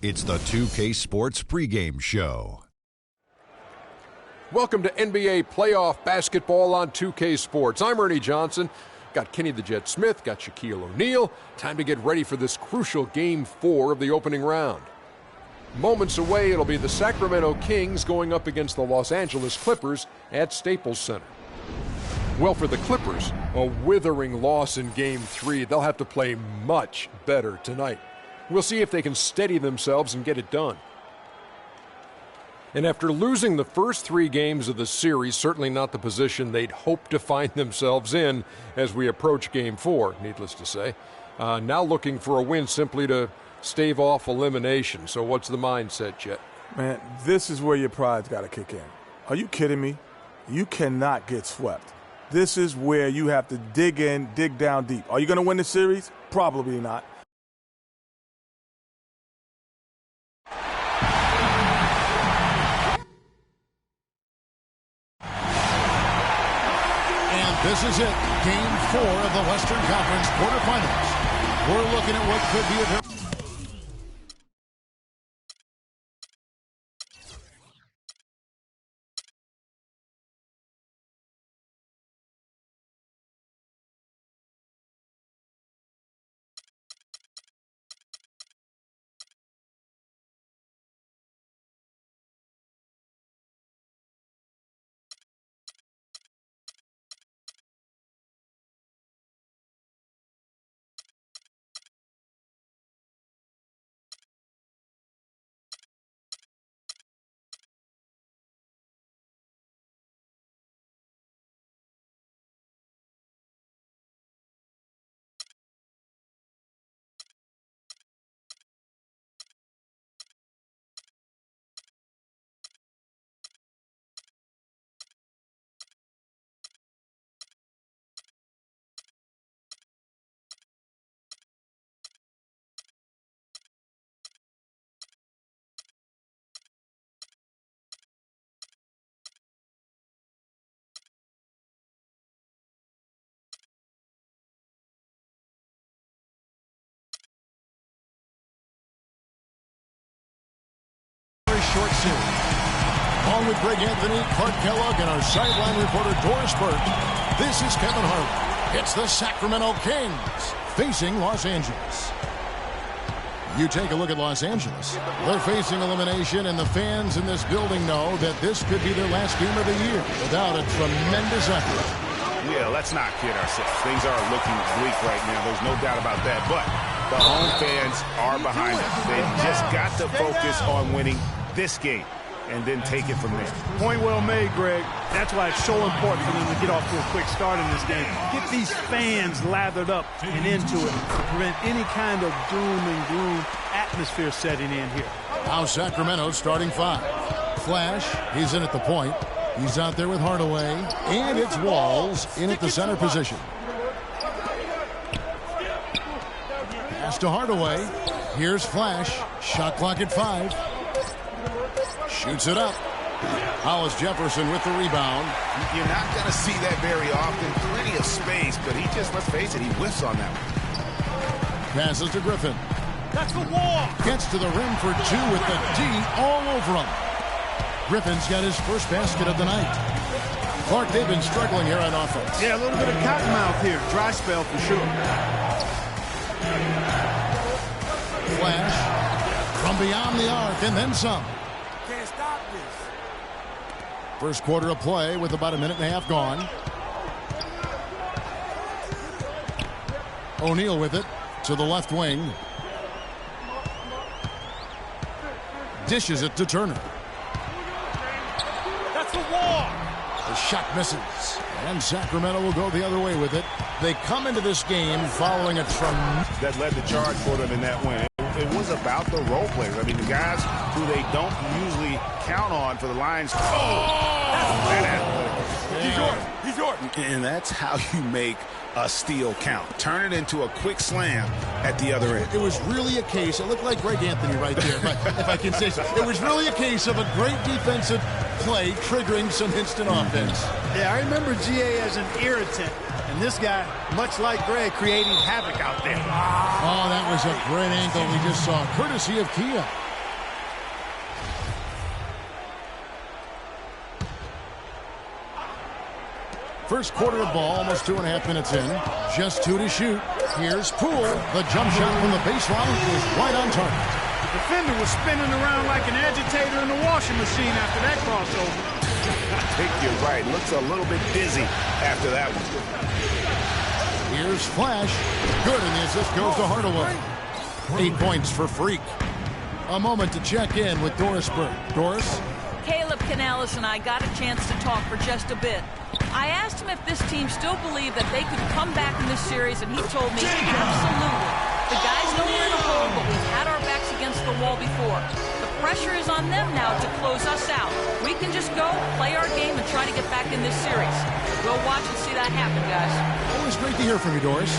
It's the 2K Sports pregame show. Welcome to NBA playoff basketball on 2K Sports. I'm Ernie Johnson. Got Kenny the Jet Smith, got Shaquille O'Neal. Time to get ready for this crucial Game 4 of the opening round. Moments away, it'll be the Sacramento Kings going up against the Los Angeles Clippers at Staples Center. Well, for the Clippers, a withering loss in Game 3. They'll have to play much better tonight. We'll see if they can steady themselves and get it done. And after losing the first 3 games of the series, certainly not the position they'd hoped to find themselves in as we approach Game 4, needless to say. Now looking for a win simply to stave off elimination. So what's the mindset, Jet? Man, this is where your pride's got to kick in. Are you kidding me? You cannot get swept. This is where you have to dig in, dig down deep. Are you going to win the series? Probably not. This is it, Game 4 of the Western Conference quarterfinals. We're looking at what could be a very... short series. Along with Greg Anthony, Clark Kellogg, and our sideline reporter Doris Burke, this is Kevin Harlan. It's the Sacramento Kings facing Los Angeles. You take a look at Los Angeles. They're facing elimination, and the fans in this building know that this could be their last game of the year without a tremendous effort. Yeah, let's not kid ourselves. Things are looking bleak right now. There's no doubt about that. But the home fans are behind them. They've just got to focus on winning this game and then take it from there. Point well made, Greg. That's why it's so important for them to get off to a quick start in this game. Get these fans lathered up and into it to prevent any kind of doom and gloom atmosphere setting in here. Now Sacramento starting 5. Flash, he's in at the point. He's out there with Hardaway, and it's Walls in at the center position. Pass to Hardaway. Here's Flash. Shot clock at 5. Shoots it up. Hollis Jefferson with the rebound. You're not going to see that very often. Plenty of space, but he just, let's face it, he whiffs on that one. Passes to Griffin. That's the wall. Gets to the rim for 2 with the D all over him. Griffin's got his first basket of the night. Clark, they've been struggling here on offense. Yeah, a little bit of cottonmouth here. Dry spell for sure. Flash from beyond the arc and then some. Can't stop this. First quarter of play with about a minute and a half gone. O'Neal with it to the left wing. Dishes it to Turner. That's the wall. The shot misses. And Sacramento will go the other way with it. They come into this game following a that led the charge for them in that win. It was about the role players. I mean, the guys who they don't usually count on for the Lions. He's yours. And that's how you make a steal count. Turn it into a quick slam at the other end. It was really a case, it looked like Greg Anthony right there, but if I can say so. It was really a case of a great defensive play triggering some instant offense. Yeah, I remember GA as an irritant. And this guy, much like Greg, creating havoc out there. Oh, that was a great angle we just saw, courtesy of Kia. First quarter of ball, almost 2.5 minutes in. Just 2 to shoot. Here's Poole. The jump shot from the baseline is right on target. The defender was spinning around like an agitator in a washing machine after that crossover. I think you're right. Looks a little bit dizzy after that one. Here's Flash. Good, and the assist goes to Hardaway. 8 points for Freak. A moment to check in with Doris Burke. Doris? Caleb Canales and I got a chance to talk for just a bit. I asked him if this team still believed that they could come back in this series, and he told me absolutely. The guys know we're in a hole, but we've had our backs against the wall before. The pressure is on them now to close us out. We can just go, play our game, and try to get back in this series. We'll watch and see that happen, guys. Always great to hear from you, Doris.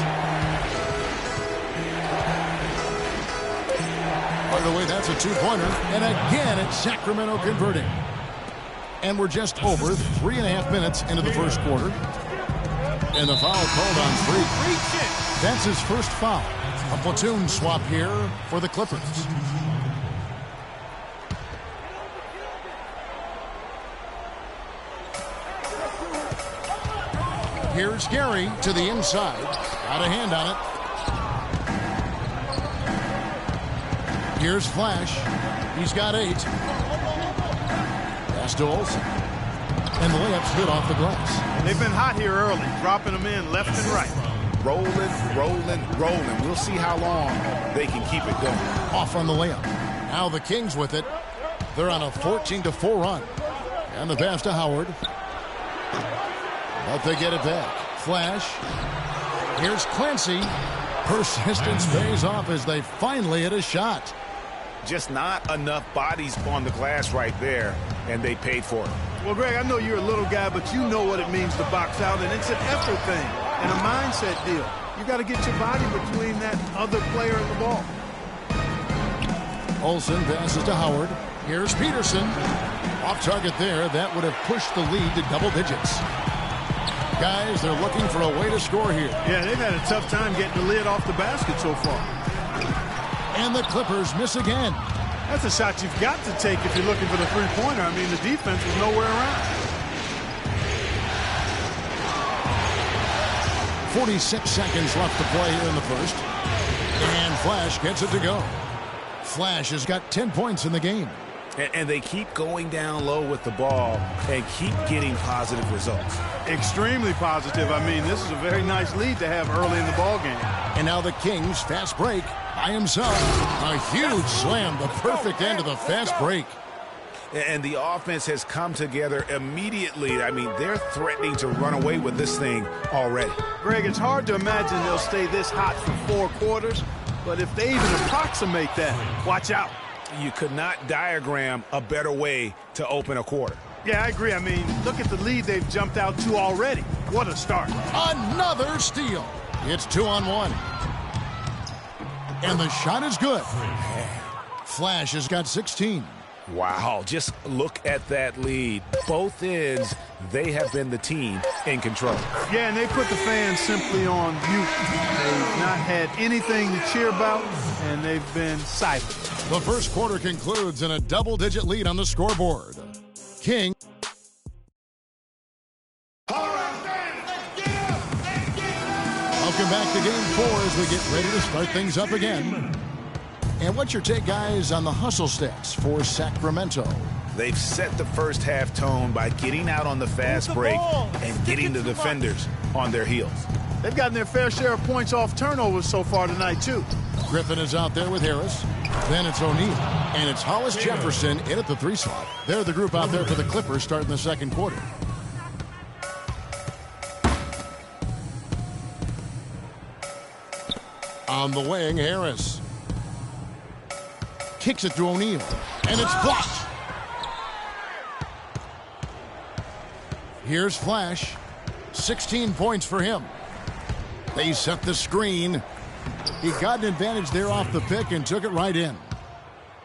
By the way, that's a two-pointer. And again, it's Sacramento converting. And we're just over 3.5 minutes into the first quarter. And the foul called on Freak. That's his first foul. A platoon swap here for the Clippers. Here's Gary to the inside. Got a hand on it. Here's Flash. He's got 8. Pass to Olsen. And the layup's good off the glass. They've been hot here early, dropping them in left and right. Rolling. We'll see how long they can keep it going. Off on the layup. Now the Kings with it. They're on a 14-4 run. And the pass to Howard. But they get it back. Flash. Here's Clancy. Persistence pays off as they finally hit a shot. Just not enough bodies on the glass right there, and they paid for it. Well, Greg, I know you're a little guy, but you know what it means to box out, and it's an effort thing and a mindset deal. You got to get your body between that other player and the ball. Olsen passes to Howard. Here's Peterson. Off target there. That would have pushed the lead to double digits. Guys, they're looking for a way to score here. Yeah, they've had a tough time getting the lid off the basket so far. And the Clippers miss again. That's a shot you've got to take if you're looking for the three-pointer. I mean, the defense was nowhere around. 46 seconds left to play here in the first. And Flash gets it to go. Flash has got 10 points in the game. And they keep going down low with the ball and keep getting positive results. Extremely positive. I mean, this is a very nice lead to have early in the ball game. And now the Kings fast break by himself. A huge slam, the perfect end of the fast break. And the offense has come together immediately. I mean, they're threatening to run away with this thing already. Greg, it's hard to imagine they'll stay this hot for 4 quarters, but if they even approximate that, watch out. You could not diagram a better way to open a quarter. Yeah, I agree. I mean, look at the lead they've jumped out to already. What a start. Another steal. It's 2-on-1. And the shot is good. Flash has got 16. Wow, just look at that lead. Both ends, they have been the team in control. Yeah, and they put the fans simply on mute. They've not had anything to cheer about, and they've been silent. The first quarter concludes in a double-digit lead on the scoreboard. King. Welcome back to Game 4 as we get ready to start things up again. And what's your take, guys, on the hustle stats for Sacramento? They've set the first half tone by getting out on the fast break and getting the defenders on their heels. They've gotten their fair share of points off turnovers so far tonight, too. Griffin is out there with Harris. Then it's O'Neal. And it's Hollis Jefferson in at the 3 slot. They're the group out there for the Clippers starting the second quarter. On the wing, Harris. Kicks it to O'Neal. And it's blocked. Here's Flash. 16 points for him. They set the screen. He got an advantage there off the pick and took it right in.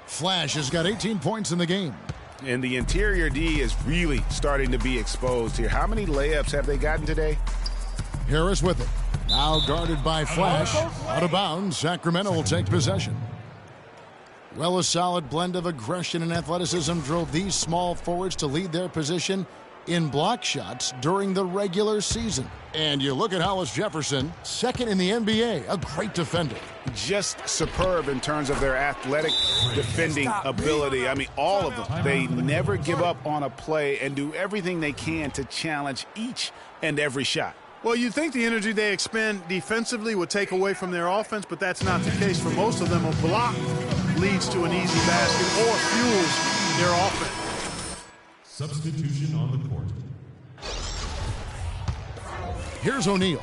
Flash has got 18 points in the game. And the interior D is really starting to be exposed here. How many layups have they gotten today? Harris with it. Now guarded by Flash. Out of bounds. Sacramento will take possession. Well, a solid blend of aggression and athleticism drove these small forwards to lead their position in block shots during the regular season. And you look at Hollis Jefferson, second in the NBA, a great defender. Just superb in terms of their athletic defending ability. I mean, all of them. They never give up on a play and do everything they can to challenge each and every shot. Well, you'd think the energy they expend defensively would take away from their offense, but that's not the case for most of them. A block leads to an easy basket or fuels their offense. Substitution on the court. Here's O'Neal.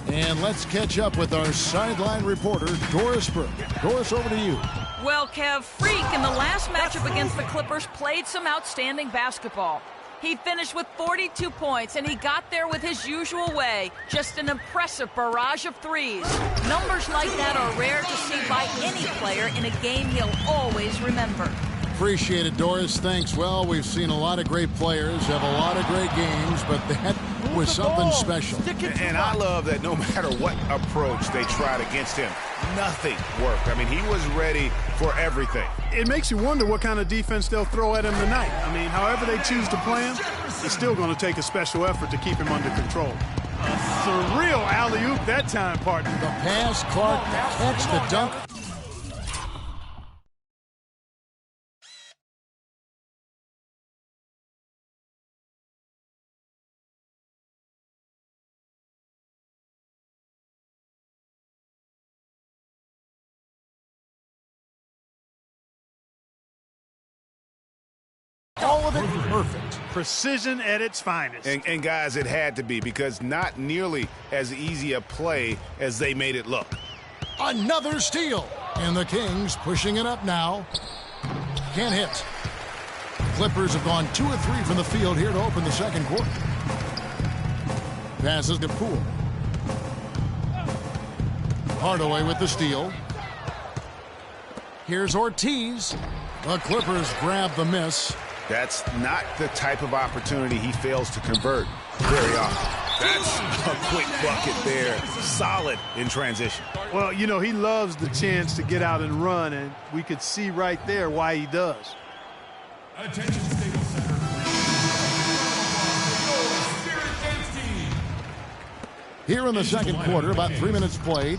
And let's catch up with our sideline reporter, Doris Burke. Doris, over to you. Well, Kev, Freak in the last matchup against the Clippers played some outstanding basketball. He finished with 42 points, and he got there with his usual way. Just an impressive barrage of threes. Numbers like that are rare to see by any player in a game he'll always remember. Appreciate it, Doris. Thanks. Well, we've seen a lot of great players have a lot of great games, but that was something special. And I love that no matter what approach they tried against him, nothing worked. I mean, he was ready for everything. It makes you wonder what kind of defense they'll throw at him tonight. I mean, however they choose to play him, it's still going to take a special effort to keep him under control. A surreal alley-oop that time, partner. The pass, Clark, the catch, the dunk. All of it perfect. Precision at its finest. And guys, it had to be, because not nearly as easy a play as they made it look. Another steal. And the Kings pushing it up now. Can't hit. Clippers have gone 2 of 3 from the field here to open the second quarter. Passes to Poole. Hardaway with the steal. Here's Ortiz. The Clippers grab the miss. That's not the type of opportunity he fails to convert very often. That's a quick bucket there. Solid in transition. Well, you know, he loves the chance to get out and run, and we could see right there why he does. Attention, Staples Center. Spirit Dance Team. Here in the second quarter, about 3 minutes played.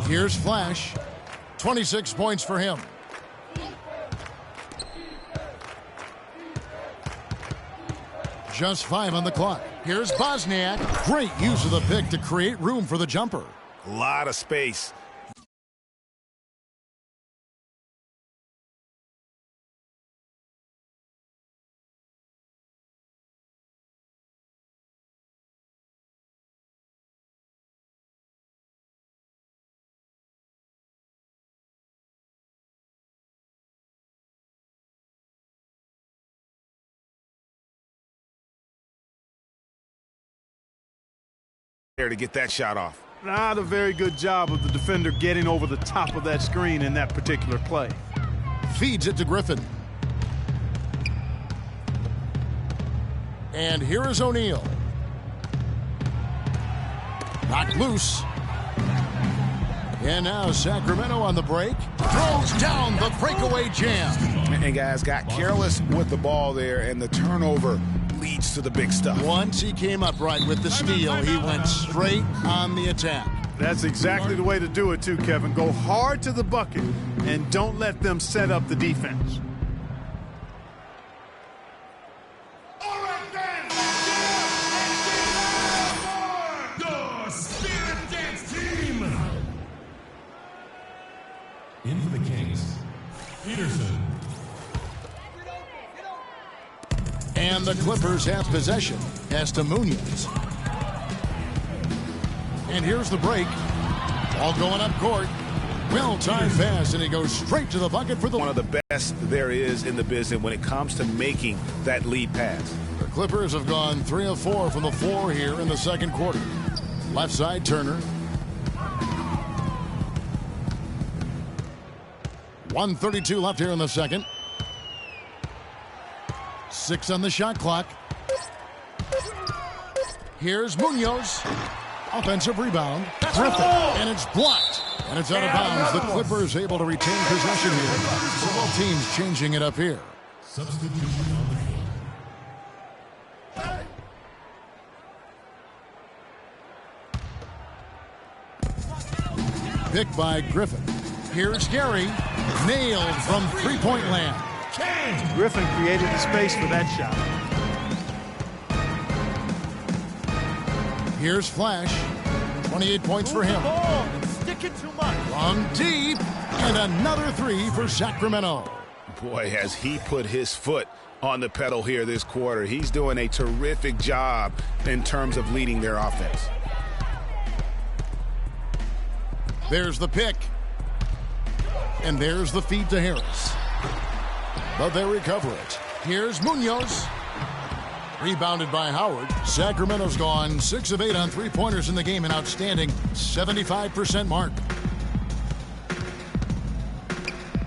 Here's Flash. 26 points for him. Just 5 on the clock. Here's Bosniak. Great use of the pick to create room for the jumper. A lot of space. There to get that shot off. Not a very good job of the defender getting over the top of that screen in that particular play. Feeds it to Griffin. And here is O'Neal. Knocked loose. And now Sacramento on the break. Throws down the breakaway jam. And guys got careless with the ball there, and the turnover leads to the big stuff. Once he came upright with the steal, he went straight on the attack. That's exactly the way to do it too, Kevin. Go hard to the bucket and don't let them set up the defense. All right, then. Your Spirit Dance Team. In for the Kings, Peterson. And the Clippers have possession. As to Munoz. And here's the break. Ball going up court. Well-timed pass, and he goes straight to the bucket for the... One of the best there is in the business when it comes to making that lead pass. The Clippers have gone 3 of 4 from the floor here in the second quarter. Left side, Turner. 1:32 left here in the second. 6 on the shot clock. Here's Munoz. Offensive rebound. Griffin. And it's blocked. And it's out of bounds. The Clippers able to retain possession here. So both teams changing it up here. Substitution on the field. Picked by Griffin. Here's Gary. Nailed from three-point land. Griffin created the space for that shot. Here's Flash. 28 points for him. From deep. And another three for Sacramento. Boy, has he put his foot on the pedal here this quarter. He's doing a terrific job in terms of leading their offense. There's the pick. And there's the feed to Harris. But they recover it. Here's Munoz. Rebounded by Howard. Sacramento's gone 6 of 8 on three-pointers in the game, an outstanding 75% mark.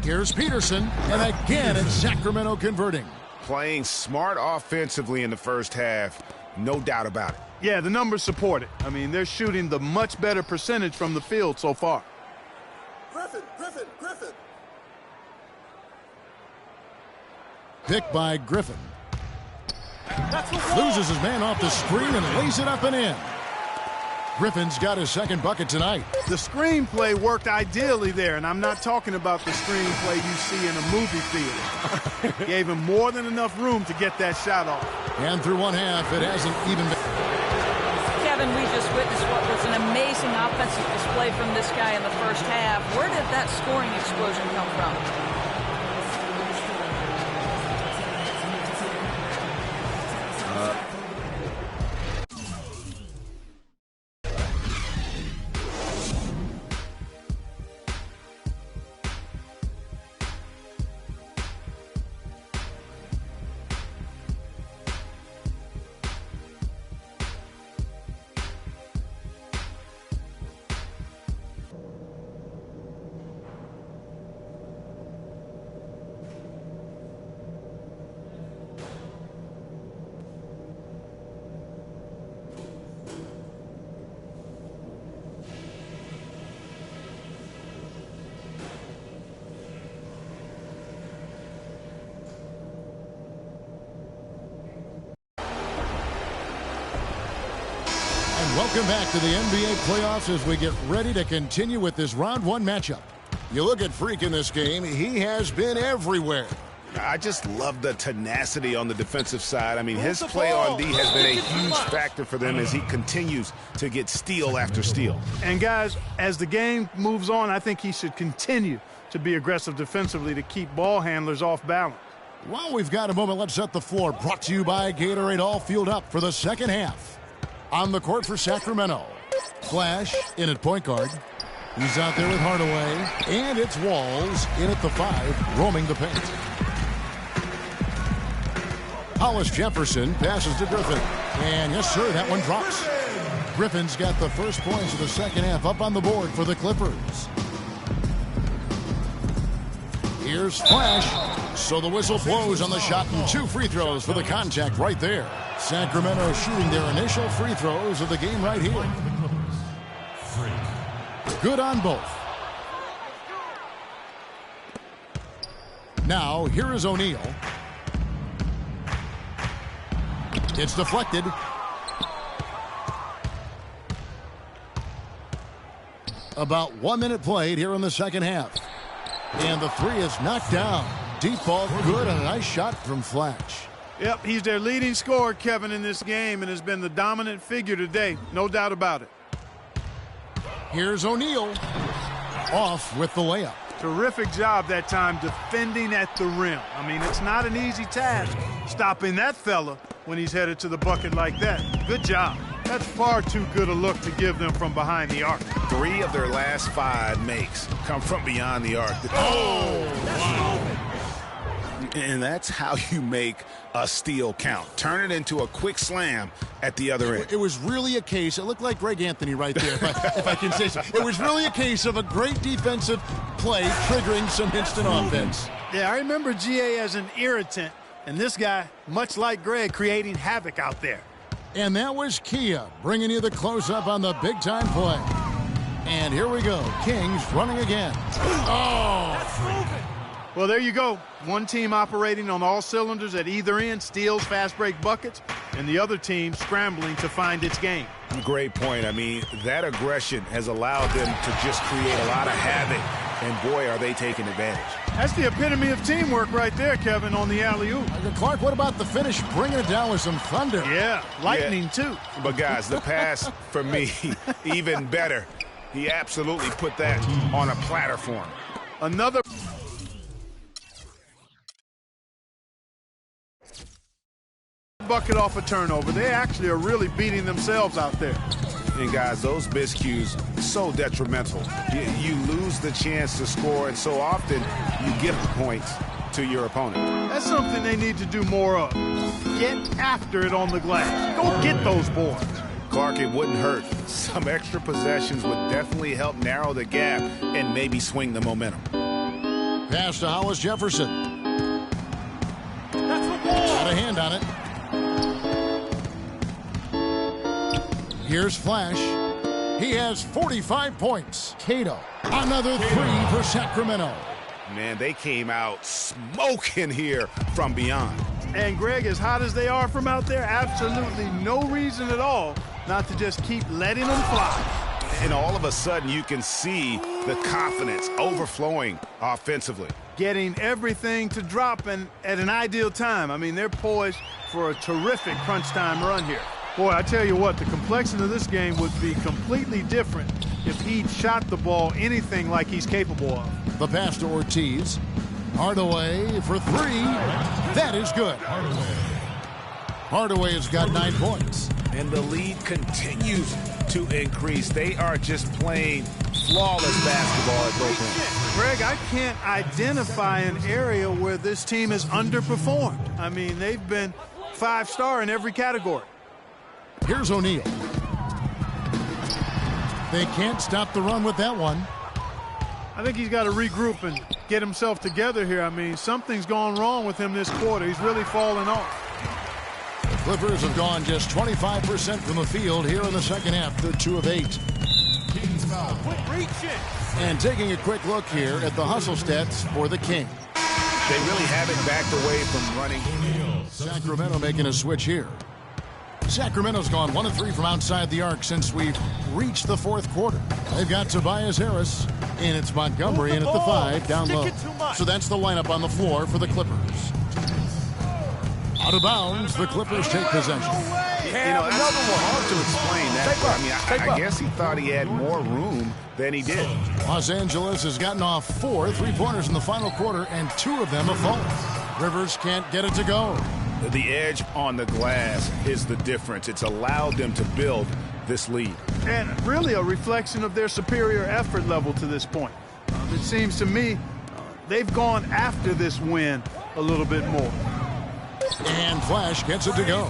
Here's Peterson. And again, it's Sacramento converting. Playing smart offensively in the first half, no doubt about it. Yeah, the numbers support it. I mean, they're shooting the much better percentage from the field so far. Griffin. Picked by Griffin. Loses his man off the screen and lays it up and in. Griffin's got his second bucket tonight. The screenplay worked ideally there, and I'm not talking about the screenplay you see in a movie theater. Gave him more than enough room to get that shot off. And through one half, it hasn't even been. Kevin, we just witnessed what was an amazing offensive display from this guy in the first half. Where did that scoring explosion come from? Welcome back to the NBA playoffs as we get ready to continue with this round one matchup. You look at Freak in this game, he has been everywhere. I just love the tenacity on the defensive side. I mean, his play on D has been a huge factor for them as he continues to get steal after steal. And guys, as the game moves on, I think he should continue to be aggressive defensively to keep ball handlers off balance. Well, we've got a moment. Let's set the floor. Brought to you by Gatorade, all fueled up for the second half. On the court for Sacramento. Flash in at point guard. He's out there with Hardaway. And it's Walls in at the 5, roaming the paint. Hollis Jefferson passes to Griffin. And yes, sir, that one drops. Griffin's got the first points of the second half up on the board for the Clippers. Here's Flash. So the whistle blows on the shot and 2 free throws for the contact right there. Sacramento shooting their initial free throws of the game right here. Good on both. Now, here is O'Neal. It's deflected. About 1 minute played here in the second half. And the 3 is knocked down. Deep ball, good, and a nice shot from Flash. Yep, he's their leading scorer, Kevin, in this game, and has been the dominant figure today. No doubt about it. Here's O'Neal. Off with the layup. Terrific job that time defending at the rim. I mean, it's not an easy task stopping that fella when he's headed to the bucket like that. Good job. That's far too good a look to give them from behind the arc. 3 of their last 5 makes come from beyond the arc. Oh, wow. And that's how you make a steal count. Turn it into a quick slam at the other end. It was really a case, it looked like Greg Anthony right there, if I can say so. It was really a case of a great defensive play triggering some instant offense. Yeah, I remember GA as an irritant, and this guy, much like Greg, creating havoc out there. And that was Kia bringing you the close-up on the big-time play. And here we go. Kings running again. Oh! Well, there you go. One team operating on all cylinders at either end, steals, fast break buckets, and the other team scrambling to find its game. Great point. I mean, that aggression has allowed them to just create a lot of havoc, and boy, are they taking advantage. That's the epitome of teamwork right there, Kevin, on the alley-oop. Clark, what about the finish? Bringing it down with some thunder. Yeah, lightning too. But guys, the pass for me, even better. He absolutely put that on a platter for him. Another bucket off a turnover. They actually are really beating themselves out there. And guys, those miscues, so detrimental. You lose the chance to score, and so often you give points to your opponent. That's something they need to do more of. Get after it on the glass. Go get those boards. Clark, it wouldn't hurt. Some extra possessions would definitely help narrow the gap and maybe swing the momentum. Pass to Hollis Jefferson. That's the ball. Got a hand on it. Here's Flash. He has 45 points. Cato, another three for Sacramento. Man, they came out smoking here from beyond. And Greg, as hot as they are from out there, absolutely no reason at all not to just keep letting them fly. And all of a sudden, you can see the confidence overflowing offensively. Getting everything to drop and at an ideal time. I mean, they're poised for a terrific crunch time run here. Boy, I tell you what, the complexion of this game would be completely different if he'd shot the ball anything like he's capable of. The pass to Ortiz. Hardaway for three. That is good. Hardaway has got 9 points. And the lead continues to increase. They are just playing flawless basketball at both ends. Greg, I can't identify an area where this team has underperformed. I mean, they've been 5-star in every category. Here's O'Neal. They can't stop the run with that one. I think he's got to regroup and get himself together here. I mean, something's gone wrong with him this quarter. He's really fallen off. The Clippers have gone just 25% from the field here in the second half. They're 2 of 8. Kings foul. And taking a quick look here at the hustle stats for the Kings. They really haven't backed away from running. Sacramento making a switch here. Sacramento's gone 1 of 3 from outside the arc since we've reached the fourth quarter. They've got Tobias Harris, and it's Montgomery in at the 5 down low. So that's the lineup on the floor for the Clippers. Out of bounds, the Clippers take possession. You know, that's hard to explain that. I guess he thought he had more room than he did. Los Angeles has gotten off 4 3-pointers in the final quarter, and 2 of them have fallen. Rivers can't get it to go. The edge on the glass is the difference. It's allowed them to build this lead. And really a reflection of their superior effort level to this point. It seems to me they've gone after this win a little bit more. And Flash gets it to go.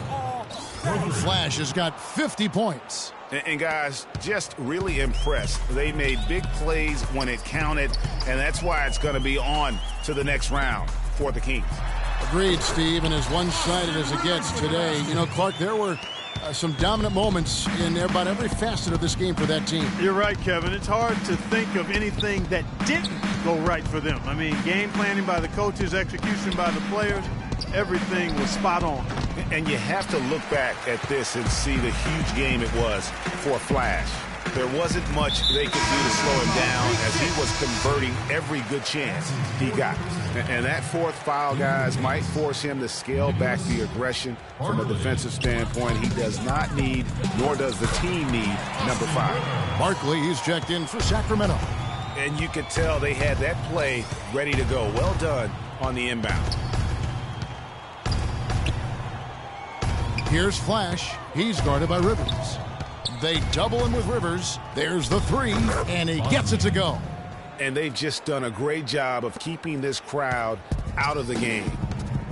Flash has got 50 points. And guys, just really impressed. They made big plays when it counted, and that's why it's going to be on to the next round for the Kings. Agreed, Steve, and as one-sided as it gets today, you know, Clark, there were some dominant moments in about every facet of this game for that team. You're right, Kevin. It's hard to think of anything that didn't go right for them. I mean, game planning by the coaches, execution by the players, everything was spot on. And you have to look back at this and see the huge game it was for Flash. There wasn't much they could do to slow him down as he was converting every good chance he got. And that fourth foul, guys, might force him to scale back the aggression from a defensive standpoint. He does not need, nor does the team need, number 5. Barkley, he's checked in for Sacramento. And you could tell they had that play ready to go. Well done on the inbound. Here's Flash. He's guarded by Rivers. They double him with Rivers. There's the 3, and he gets it to go. And they've just done a great job of keeping this crowd out of the game.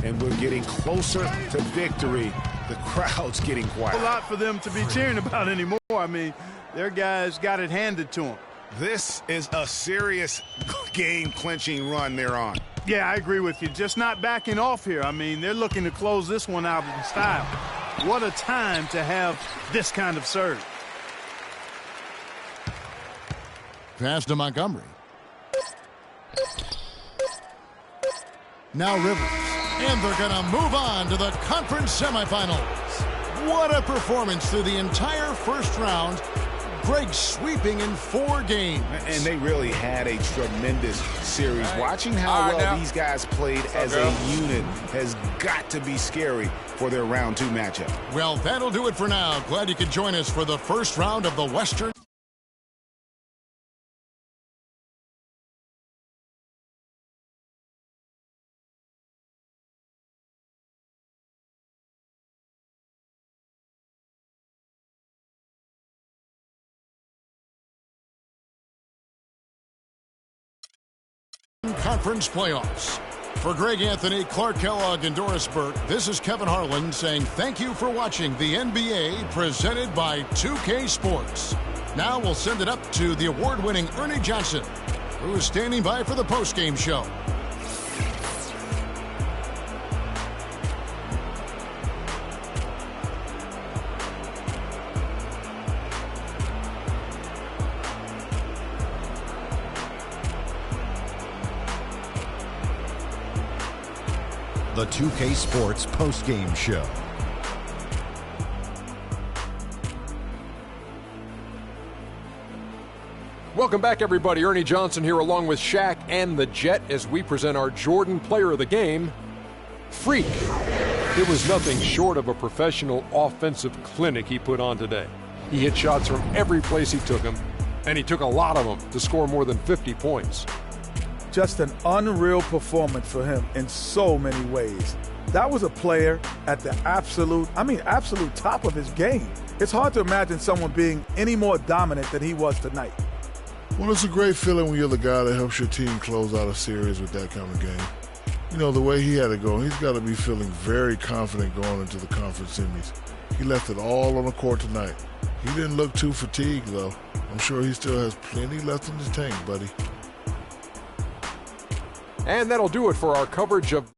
And we're getting closer to victory. The crowd's getting quiet. A lot for them to be cheering about anymore. I mean, their guys got it handed to them. This is a serious game-clinching run they're on. Yeah, I agree with you. Just not backing off here. I mean, they're looking to close this one out in style. What a time to have this kind of surge. Pass to Montgomery. Now Rivers. And they're going to move on to the conference semifinals. What a performance through the entire first round. Greg sweeping in 4 games. And they really had a tremendous series. Watching how well these guys played as a unit has got to be scary for their round 2 matchup. Well, that'll do it for now. Glad you could join us for the first round of the Western. Conference playoffs. For Greg Anthony, Clark Kellogg, and Doris Burke, this is Kevin Harlan saying thank you for watching the NBA presented by 2K Sports. Now we'll send it up to the award-winning Ernie Johnson, who is standing by for the postgame show. The 2K Sports postgame show. Welcome back, everybody. Ernie Johnson here along with Shaq and the Jet as we present our Jordan Player of the Game, Freak. It was nothing short of a professional offensive clinic he put on today. He hit shots from every place he took them, and he took a lot of them to score more than 50 points. Just an unreal performance for him in so many ways. That was a player at the absolute top of his game. It's hard to imagine someone being any more dominant than he was tonight. Well, it's a great feeling when you're the guy that helps your team close out a series with that kind of game. You know, the way he had it go, he's got to be feeling very confident going into the conference semis. He left it all on the court tonight. He didn't look too fatigued, though. I'm sure he still has plenty left in his tank, buddy. And that'll do it for our coverage of